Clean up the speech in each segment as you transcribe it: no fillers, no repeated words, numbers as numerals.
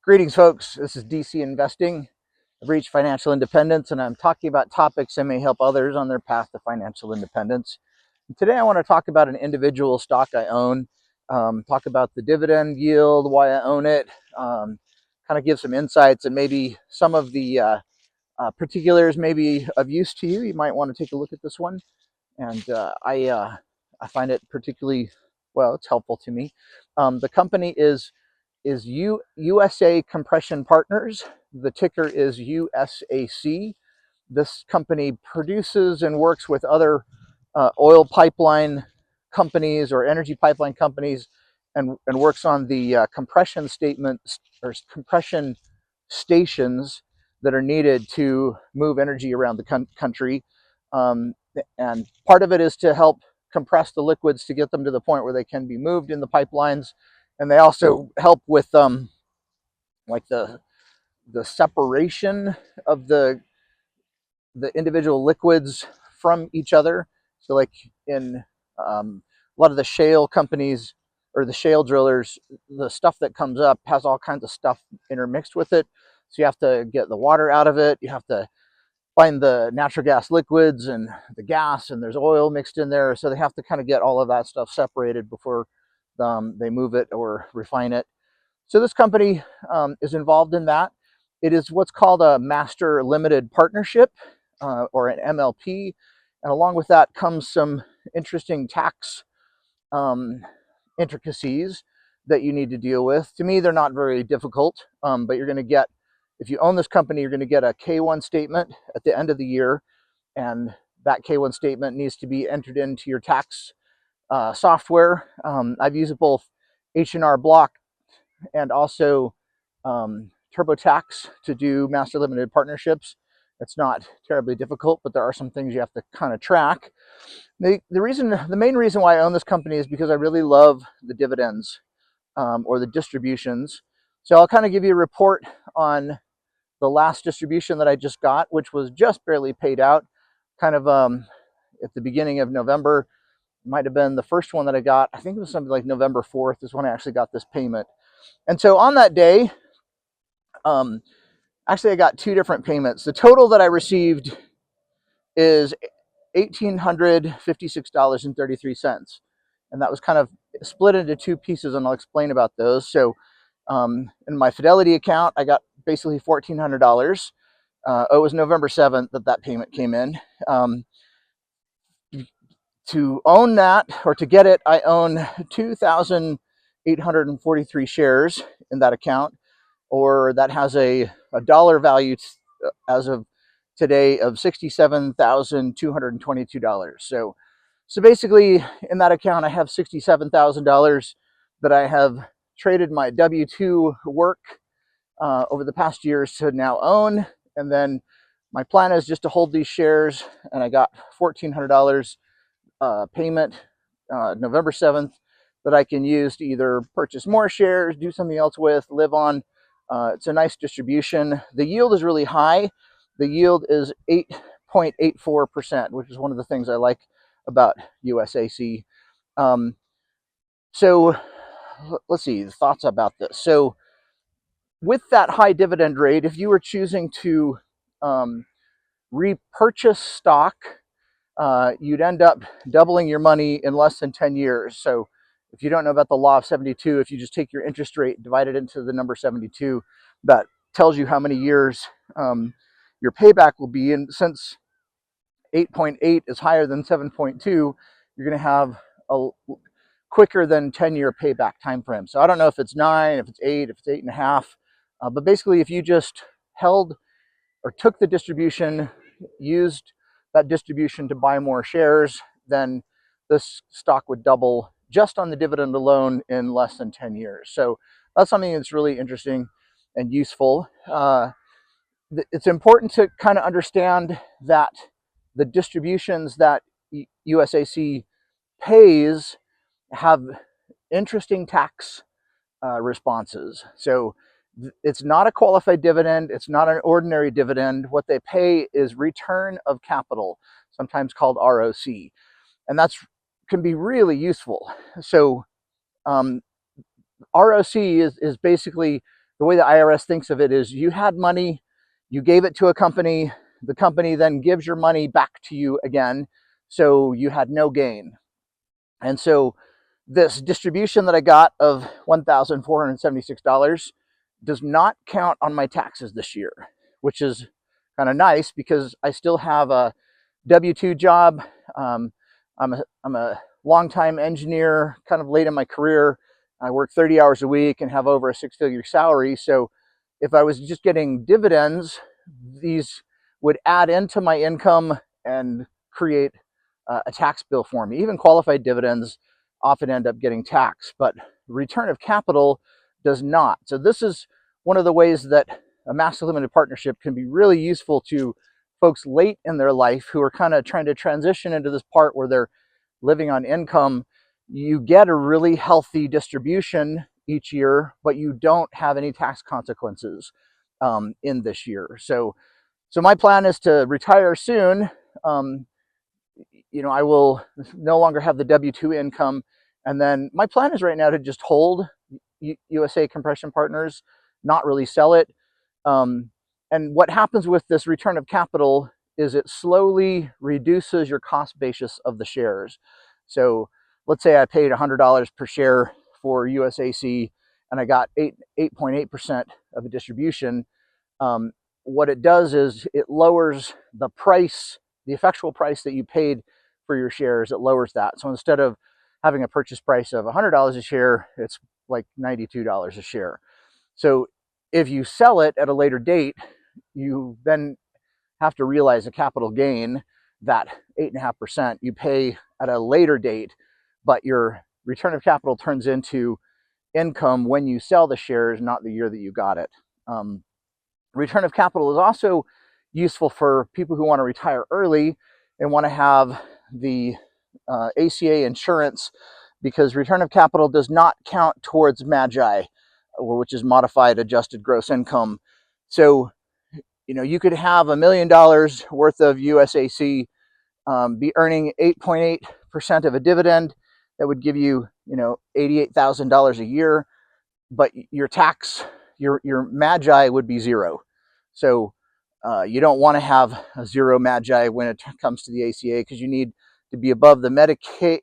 Greetings, folks. This is DC Investing. I've reached financial independence, and I'm talking about topics that may help others on their path to financial independence. And today, I want to talk about an individual stock I own, talk about the dividend yield, why I own it, kind of give some insights, and maybe some of the particulars may be of use to you. You might want to take a look at this one. And I find it particularly, well, it's helpful to me. The company is USA Compression Partners. The ticker is USAC. This company produces and works with other oil pipeline companies or energy pipeline companies, and works on the compression statements or compression stations that are needed to move energy around the country. And part of it is to help compress the liquids to get them to the point where they can be moved in the pipelines. And they also help with like the separation of the individual liquids from each other. So like in a lot of the shale companies or the shale drillers, the stuff that comes up has all kinds of stuff intermixed with it. So you have to get the water out of it. You have to find the natural gas liquids and the gas, and there's oil mixed in there. So they have to kind of get all of that stuff separated before they move it or refine it. So this company is involved in that. It is what's called a master limited partnership, or an MLP. And along with that comes some interesting tax intricacies that you need to deal with. To me, they're not very difficult, but you're going to get, if you own this company, you're going to get a K1 statement at the end of the year. And that K1 statement needs to be entered into your tax software. I've used both H&R Block and also TurboTax to do master limited partnerships. It's not terribly difficult, but there are some things you have to kind of track. The main reason why I own this company is because I really love the dividends, or the distributions. So I'll kind of give you a report on the last distribution that I just got, which was just barely paid out, kind of at the beginning of November. Might have been the first one that I got. I think it was something like November 4th is when I actually got this payment. And so on that day, actually I got two different payments. The total that I received is $1,856.33. And that was kind of split into two pieces, and I'll explain about those. So in my Fidelity account, I got basically $1,400. It was November 7th that payment came in. To own that, or to get it, I own 2,843 shares in that account, or that has a dollar value as of today of $67,222. So basically, in that account, I have $67,000 that I have traded my W-2 work over the past years to now own. And then my plan is just to hold these shares, and I got $1,400 payment November 7th that I can use to either purchase more shares, do something else with, live on. It's a nice distribution. The yield is really high. The yield is 8.84%, which is one of the things I like about USAC. So let's see, the thoughts about this. So with that high dividend rate, if you were choosing to repurchase stock, you'd end up doubling your money in less than 10 years. So if you don't know about the law of 72, if you just take your interest rate, divide it into the number 72, that tells you how many years your payback will be. And since 8.8 is higher than 7.2, you're going to have a quicker than 10-year payback time frame. So I don't know if it's 9, if it's 8, if it's 8.5. But basically, if you just held or took the distribution, used that distribution to buy more shares, then this stock would double just on the dividend alone in less than 10 years. So that's something that's really interesting and useful. It's important to kind of understand that the distributions that USAC pays have interesting tax responses. So it's not a qualified dividend. It's not an ordinary dividend. What they pay is return of capital, sometimes called ROC. And that's can be really useful. So ROC is basically the way the IRS thinks of it is you had money, you gave it to a company, the company then gives your money back to you again, so you had no gain. And so this distribution that I got of $1,476 does not count on my taxes this year, which is kind of nice because I still have a W-2 job. I'm a longtime engineer, kind of late in my career. I work 30 hours a week and have over a six-figure salary. So if I was just getting dividends, these would add into my income and create a tax bill for me. Even qualified dividends often end up getting taxed, but return of capital does not. So this is one of the ways that a master limited partnership can be really useful to folks late in their life who are kind of trying to transition into this part where they're living on income. You get a really healthy distribution each year, but you don't have any tax consequences in this year. So my plan is to retire soon. I will no longer have the W-2 income. And then my plan is right now to just hold USA Compression Partners, not really sell it. And what happens with this return of capital is it slowly reduces your cost basis of the shares. So let's say I paid $100 per share for USAC and I got 8.8% of a distribution. What it does is it lowers the price, the effectual price that you paid for your shares. It lowers that. So instead of having a purchase price of $100 a share, it's like $92 a share. So if you sell it at a later date, you then have to realize a capital gain, that 8.5% you pay at a later date, but your return of capital turns into income when you sell the shares, not the year that you got it. Return of capital is also useful for people who want to retire early and want to have the ACA insurance, because return of capital does not count towards MAGI, which is modified adjusted gross income. So, you could have $1 million worth of USAC, be earning 8.8% of a dividend. That would give you, $88,000 a year, but your MAGI would be zero. So you don't want to have a zero MAGI when it comes to the ACA, because you need to be above the Medicaid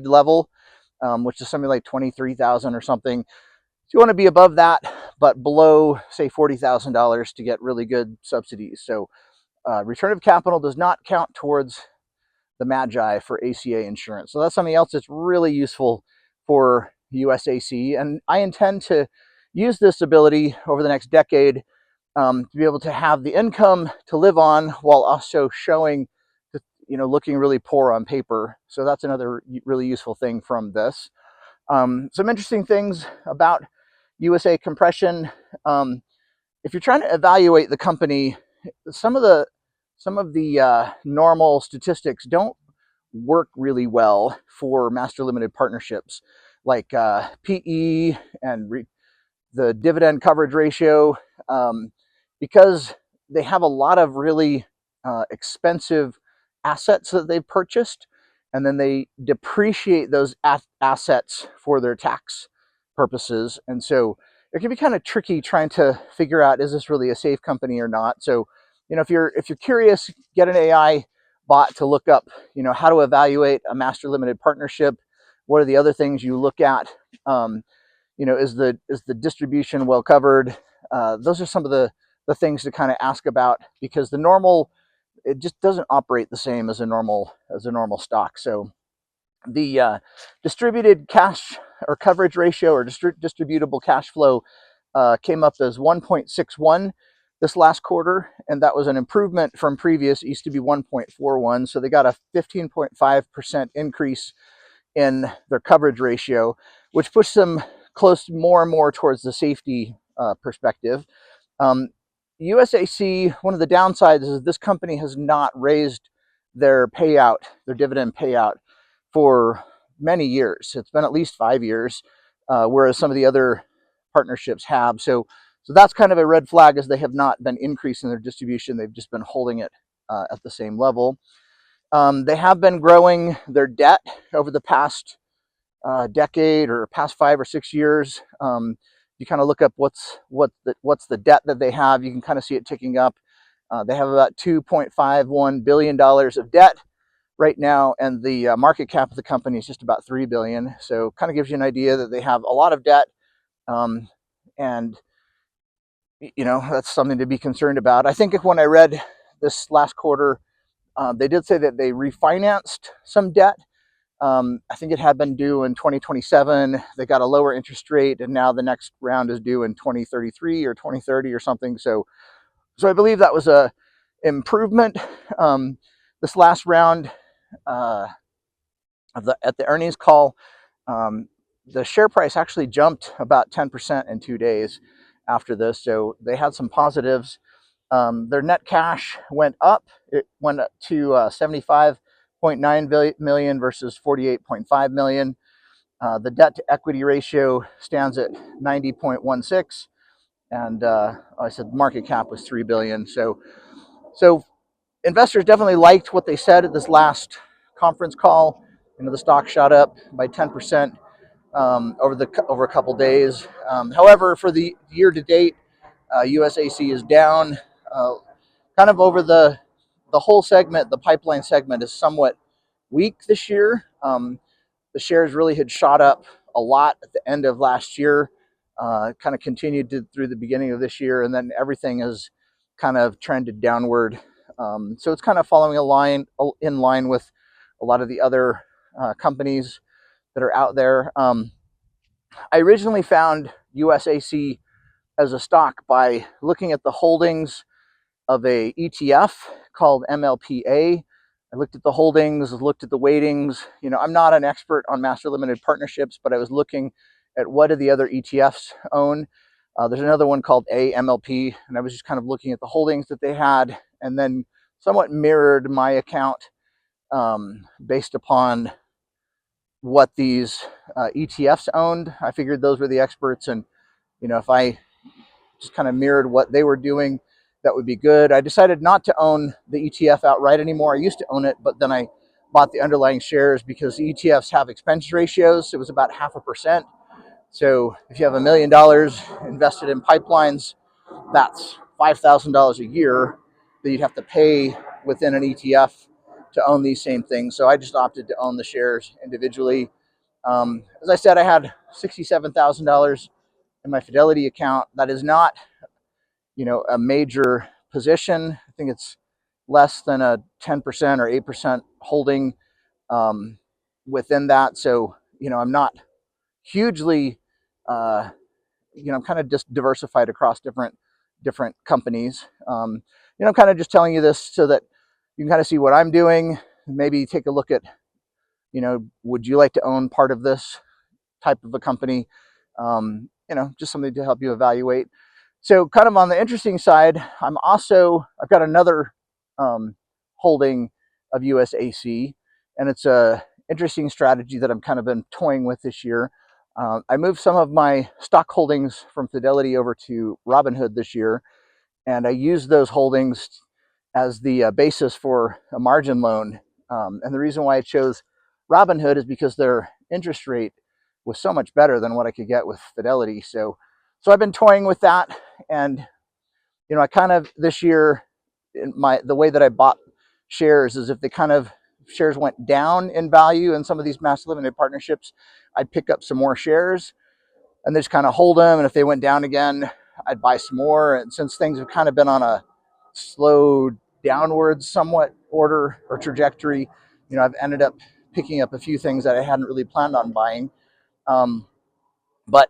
level, which is something like 23,000 or something. So you want to be above that, but below, say, $40,000 to get really good subsidies. So return of capital does not count towards the MAGI for ACA insurance. So that's something else that's really useful for USAC. And I intend to use this ability over the next decade to be able to have the income to live on while also showing, looking really poor on paper. So that's another really useful thing from this. Some interesting things about USA Compression. If you're trying to evaluate the company, some of the normal statistics don't work really well for master limited partnerships, like PE and the dividend coverage ratio, because they have a lot of really expensive assets that they've purchased, and then they depreciate those assets for their tax purposes. And so it can be kind of tricky trying to figure out, is this really a safe company or not? So, if you're curious, get an AI bot to look up, how to evaluate a master limited partnership. What are the other things you look at? Is the distribution well covered? Those are some of the things to kind of ask about, because the normal, it just doesn't operate the same as a normal stock. So the distributed cash or coverage ratio, or distributable cash flow, came up as 1.61 this last quarter, and that was an improvement from previous. It used to be 1.41, so they got a 15.5% increase in their coverage ratio, which pushed them close more and more towards the safety perspective. USAC, one of the downsides is this company has not raised their dividend payout, for many years. It's been at least 5 years, whereas some of the other partnerships have. So that's kind of a red flag, as they have not been increasing their distribution. They've just been holding it at the same level. They have been growing their debt over the past decade, or past 5 or 6 years. you kind of look up what's the debt that they have, you can kind of see it ticking up. They have about $2.51 billion of debt right now, and the market cap of the company is just about $3 billion. So kind of gives you an idea that they have a lot of debt, and that's something to be concerned about. I think when I read this last quarter, they did say that they refinanced some debt. I think it had been due in 2027. They got a lower interest rate, and now the next round is due in 2033 or 2030 or something. So I believe that was a improvement. This last round at the earnings call, the share price actually jumped about 10% in 2 days after this. So they had some positives. Their net cash went up. It went up to 75.9 million versus 48.5 million. The debt to equity ratio stands at 90.16, and I said market cap was 3 billion. So investors definitely liked what they said at this last conference call. The stock shot up by 10% over a couple days. However, for the year to date, USAC is down. Kind of over the whole segment. The pipeline segment is somewhat weak this year. The shares really had shot up a lot at the end of last year, kind of continued through the beginning of this year, and then everything has kind of trended downward. So it's kind of following in line with a lot of the other companies that are out there. I originally found USAC as a stock by looking at the holdings of a ETF called MLPA. I looked at the holdings, looked at the weightings. I'm not an expert on master limited partnerships, but I was looking at what do the other ETFs own. There's another one called AMLP, and I was just kind of looking at the holdings that they had, and then somewhat mirrored my account based upon what these ETFs owned. I figured those were the experts, and if I just kind of mirrored what they were doing, that would be good. I decided not to own the ETF outright anymore. I used to own it, but then I bought the underlying shares because the ETFs have expense ratios. It was about 0.5%. So if you have $1 million invested in pipelines, that's $5,000 a year that you'd have to pay within an ETF to own these same things. So I just opted to own the shares individually. As I said, I had $67,000 in my Fidelity account. That is not, a major position. I think it's less than a 10% or 8% holding within that. So, I'm not hugely, I'm kind of just diversified across different companies. I'm kind of just telling you this so that you can kind of see what I'm doing. Maybe take a look at, would you like to own part of this type of a company? Just something to help you evaluate. So kind of on the interesting side, I've got another holding of USAC, and it's a interesting strategy that I'm kind of been toying with this year. I moved some of my stock holdings from Fidelity over to Robinhood this year, and I used those holdings as the basis for a margin loan. And the reason why I chose Robinhood is because their interest rate was so much better than what I could get with Fidelity. So I've been toying with that, and I kind of this year, the way that I bought shares is if shares went down in value in some of these mass limited partnerships, I'd pick up some more shares and just kind of hold them. And if they went down again, I'd buy some more. And since things have kind of been on a slow downwards somewhat order or trajectory, I've ended up picking up a few things that I hadn't really planned on buying. But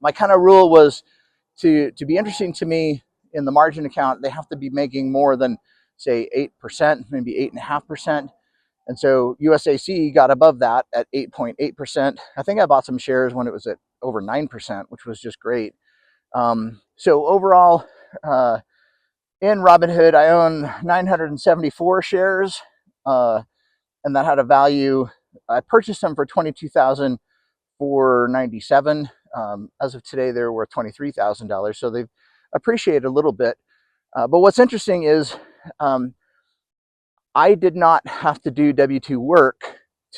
my kind of rule was to be interesting to me in the margin account, they have to be making more than, say, 8%, maybe 8.5%. And so USAC got above that at 8.8%. I think I bought some shares when it was at over 9%, which was just great. So overall, in Robinhood, I own 974 shares, and that had a value. I purchased them for $22,497. As of today, they're worth $23,000, so they've appreciated a little bit. But what's interesting is I did not have to do W-2 work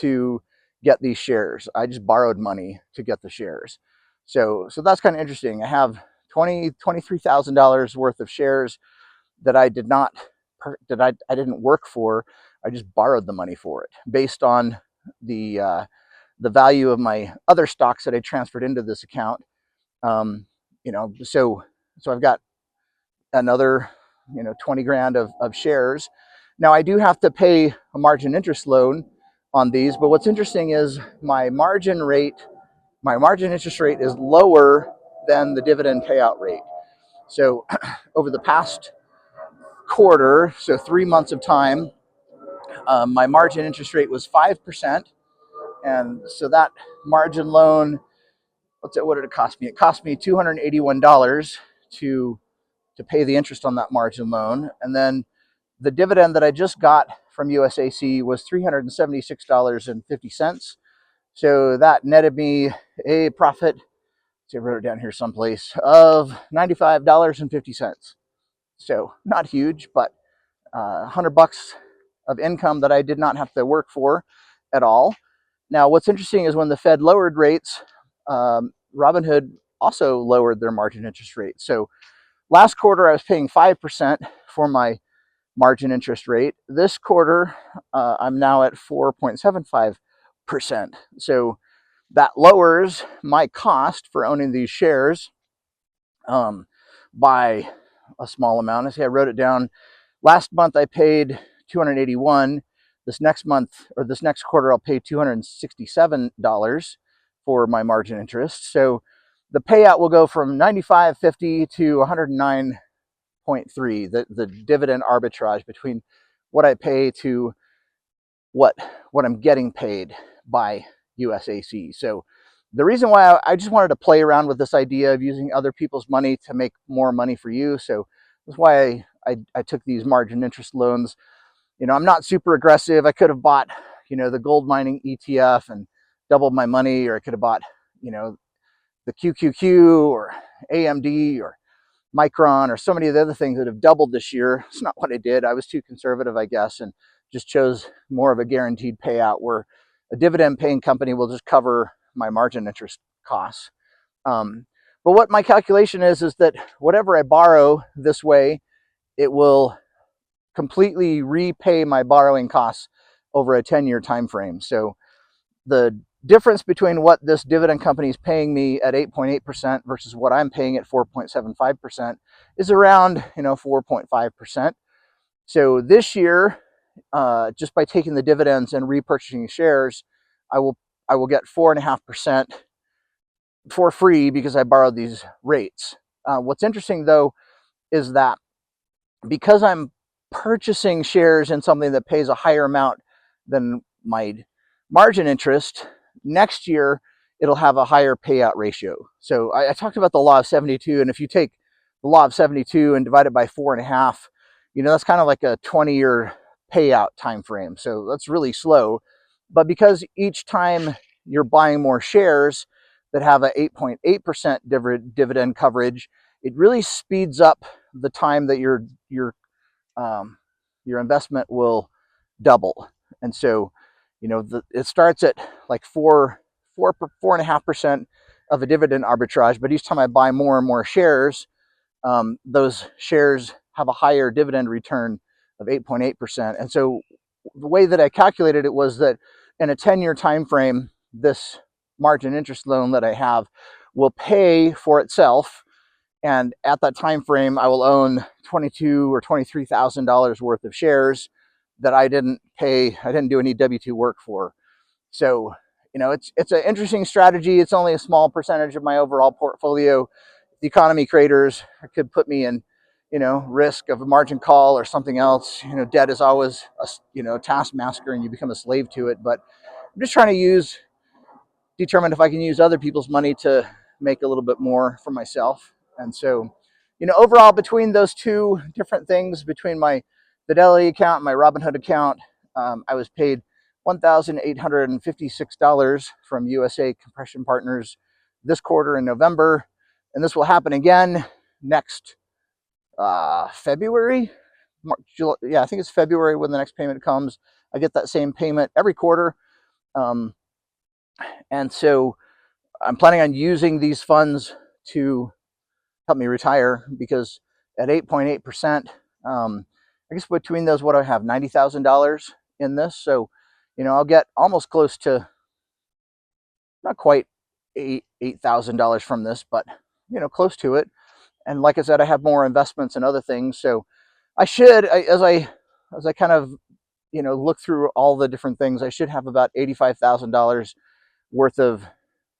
to get these shares. I just borrowed money to get the shares. So that's kind of interesting. I have $23,000 worth of shares that I did not I didn't work for. I just borrowed the money for it based on the value of my other stocks that I transferred into this account. You know, so I've got another 20 grand of shares. Now I do have to pay a margin interest loan on these, but what's interesting is my margin interest rate is lower than the dividend payout rate. So over the past quarter, so 3 months of time, my margin interest rate was 5%. And so that margin loan, what did it cost me? It cost me $281 to pay the interest on that margin loan. And then the dividend that I just got from USAC was $376.50. So that netted me a profit, I wrote it down here someplace, of $95.50. So not huge, but $100 of income that I did not have to work for at all. Now, what's interesting is when the Fed lowered rates, Robinhood also lowered their margin interest rate. So last quarter, I was paying 5% for my margin interest rate. This quarter, I'm now at 4.75%. So that lowers my cost for owning these shares by a small amount. I see I wrote it down. Last month I paid $281. This next quarter I'll pay $267 for my margin interest. So the payout will go from $95.50 to $109.3. The dividend arbitrage between what I pay to what I'm getting paid by USAC. So the reason why I just wanted to play around with this idea of using other people's money to make more money for you. So that's why I took these margin interest loans. I'm not super aggressive. I could have bought, the gold mining ETF and doubled my money, or I could have bought, the QQQ or AMD or Micron or so many of the other things that have doubled this year. It's not what I did. I was too conservative, I guess, and just chose more of a guaranteed payout where a dividend paying company will just cover my margin interest costs. But what my calculation is that whatever I borrow this way, it will completely repay my borrowing costs over a 10-year time frame. So the difference between what this dividend company is paying me at 8.8% versus what I'm paying at 4.75% is around 4.5%. So this year, just by taking the dividends and repurchasing shares, I will get 4.5% for free because I borrowed these rates. What's interesting though is that because I'm purchasing shares in something that pays a higher amount than my margin interest, next year it'll have a higher payout ratio. So I talked about the law of 72, and if you take the law of 72 and divide it by 4.5, that's kind of like a 20-year payout time frame. So that's really slow. But because each time you're buying more shares that have a 8.8% dividend coverage, it really speeds up the time that your investment will double. And so, it starts at like 4.5% of a dividend arbitrage, but each time I buy more and more shares, those shares have a higher dividend return of 8.8%. And so the way that I calculated it was that in a 10-year time frame, this margin interest loan that I have will pay for itself, and at that time frame I will own $22,000 or $23,000 worth of shares that I didn't do any W-2 work for. So it's an interesting strategy. It's only a small percentage of my overall portfolio. The economy craters could put me in risk of a margin call or something else. Debt is always a taskmaster, and you become a slave to it. But I'm just trying to determine if I can use other people's money to make a little bit more for myself. And so, overall, between those two different things, between my Fidelity account and my Robinhood account, I was paid $1,856 from USAC Compression Partners this quarter in November. And this will happen again next February. March, July, yeah, I think it's February when the next payment comes. I get that same payment every quarter. And so I'm planning on using these funds to help me retire, because at 8.8%, I guess between those, what do I have, $90,000 in this. So, I'll get almost close to, not quite $8,000 from this, but close to it. And like I said, I have more investments and other things. So I should, as I kind of look through all the different things, I should have about $85,000 worth of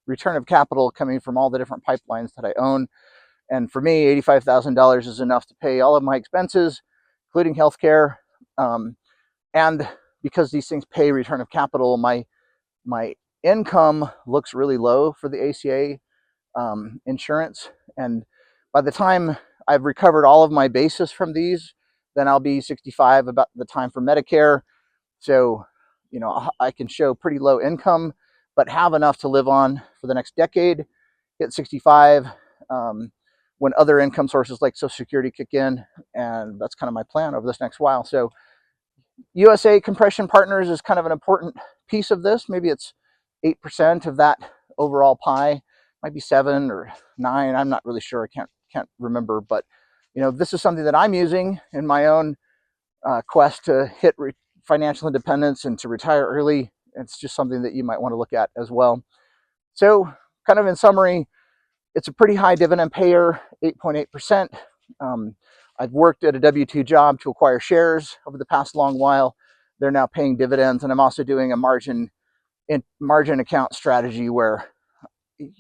return of capital coming from all the different pipelines that I own. And for me, $85,000 is enough to pay all of my expenses, including healthcare. And because these things pay return of capital, my income looks really low for the ACA insurance. And by the time I've recovered all of my basis from these, then I'll be 65, about the time for Medicare. So, I can show pretty low income, but have enough to live on for the next decade, hit 65, when other income sources like Social Security kick in. And that's kind of my plan over this next while. So USA Compression Partners is kind of an important piece of this. Maybe it's 8% of that overall pie, might be 7 or 9. I'm not really sure. I can't remember. But this is something that I'm using in my own quest to hit financial independence and to retire early. It's just something that you might want to look at as well. So, kind of in summary, it's a pretty high dividend payer, 8.8%. I've worked at a W-2 job to acquire shares over the past long while. They're now paying dividends, and I'm also doing a margin account strategy where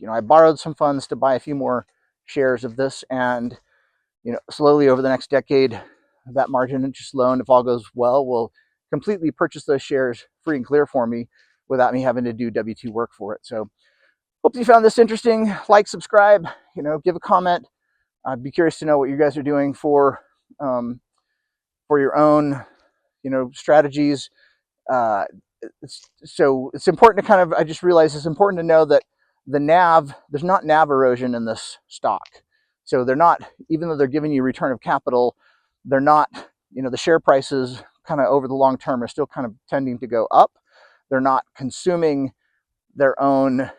I borrowed some funds to buy a few more shares of this, and slowly over the next decade, that margin interest loan, if all goes well, will completely purchase those shares free and clear for me without me having to do W-2 work for it. So hope you found this interesting. Like, subscribe, give a comment. I'd be curious to know what you guys are doing for your own, strategies. So it's important to I just realized it's important to know that there's not NAV erosion in this stock. So they're not, even though they're giving you return of capital, they're not, the share prices kind of over the long term are still kind of tending to go up. They're not consuming their own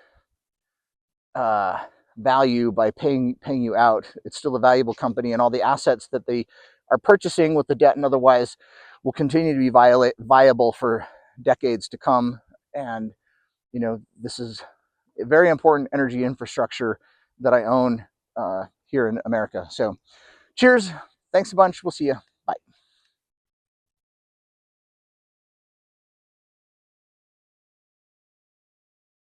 value by paying you out. It's still a valuable company, and all the assets that they are purchasing with the debt and otherwise will continue to be viable for decades to come. And this is a very important energy infrastructure that I own here in America. So cheers, thanks a bunch, we'll see you.